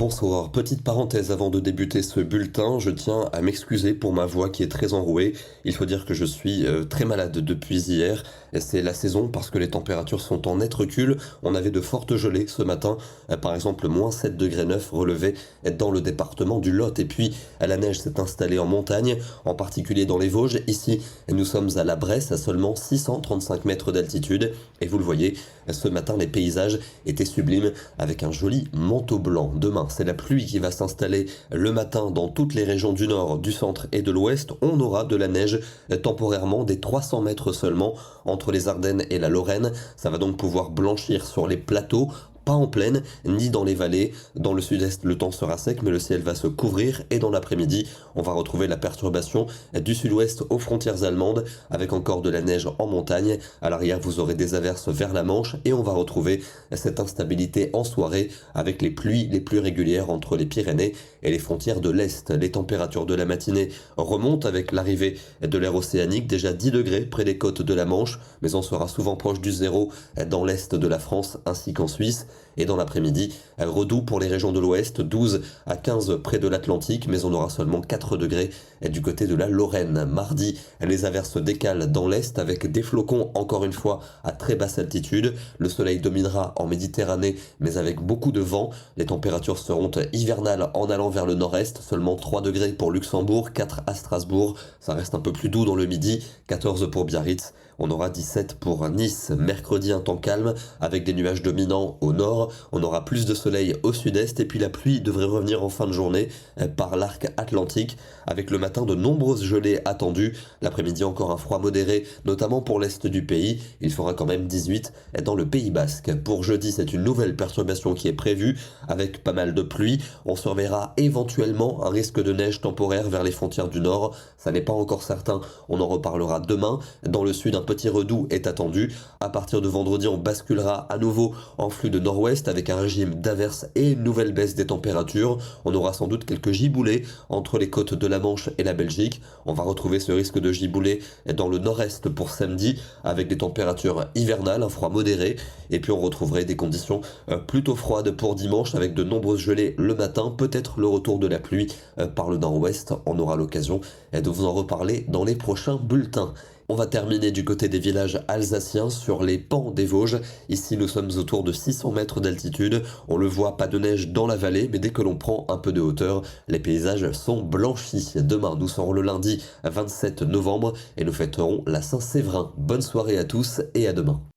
bonsoir. Petite parenthèse avant de débuter ce bulletin, je tiens à m'excuser pour ma voix qui est très enrouée. Il faut dire que je suis très malade depuis hier. C'est la saison parce que les températures sont en net recul. On avait de fortes gelées ce matin, par exemple -7 degrés 9 relevé dans le département du Lot. Et puis la neige s'est installée en montagne, en particulier dans les Vosges. Ici, nous sommes à la Bresse, à seulement 635 mètres d'altitude. Et vous le voyez, ce matin, les paysages étaient sublimes avec un joli manteau blanc. Demain, c'est la pluie qui va s'installer le matin dans toutes les régions du nord, du centre et de l'ouest. On aura de la neige temporairement des 300 mètres seulement entre les Ardennes et la Lorraine. Ça va donc pouvoir blanchir sur les plateaux. Pas en plaine, ni dans les vallées. Dans le sud-est, le temps sera sec, mais le ciel va se couvrir. Et dans l'après-midi, on va retrouver la perturbation du sud-ouest aux frontières allemandes, avec encore de la neige en montagne. À l'arrière, vous aurez des averses vers la Manche, et on va retrouver cette instabilité en soirée, avec les pluies les plus régulières entre les Pyrénées et les frontières de l'Est. Les températures de la matinée remontent avec l'arrivée de l'air océanique, déjà 10 degrés près des côtes de la Manche, mais on sera souvent proche du zéro dans l'Est de la France, ainsi qu'en Suisse. Et dans l'après-midi, redoux pour les régions de l'Ouest, 12 à 15 près de l'Atlantique, mais on aura seulement 4 degrés du côté de la Lorraine. Mardi, les averses se décalent dans l'Est avec des flocons, encore une fois, à très basse altitude. Le soleil dominera en Méditerranée, mais avec beaucoup de vent. Les températures seront hivernales en allant vers le nord-est, seulement 3 degrés pour Luxembourg, 4 à Strasbourg. Ça reste un peu plus doux dans le midi, 14 pour Biarritz. On aura 17 pour Nice. Mercredi, un temps calme avec des nuages dominants au nord. On aura plus de soleil au sud-est et puis la pluie devrait revenir en fin de journée par l'arc atlantique avec le matin de nombreuses gelées attendues. L'après-midi, encore un froid modéré, notamment pour l'est du pays. Il fera quand même 18 dans le Pays Basque. Pour jeudi, c'est une nouvelle perturbation qui est prévue avec pas mal de pluie. On surveillera éventuellement un risque de neige temporaire vers les frontières du nord. Ça n'est pas encore certain. On en reparlera demain. Dans le sud, un petit redout est attendu. À partir de vendredi, on basculera à nouveau en flux de nord-ouest avec un régime d'averses et une nouvelle baisse des températures. On aura sans doute quelques giboulées entre les côtes de la Manche et la Belgique. On va retrouver ce risque de giboulées dans le nord-est pour samedi avec des températures hivernales, un froid modéré. Et puis on retrouverait des conditions plutôt froides pour dimanche avec de nombreuses gelées le matin, peut-être le retour de la pluie par le nord-ouest. On aura l'occasion de vous en reparler dans les prochains bulletins. On va terminer du côté des villages alsaciens sur les pans des Vosges. Ici, nous sommes autour de 600 mètres d'altitude. On le voit, pas de neige dans la vallée, mais dès que l'on prend un peu de hauteur, les paysages sont blanchis. Demain, nous serons le lundi 27 novembre et nous fêterons la Saint-Séverin. Bonne soirée à tous et à demain.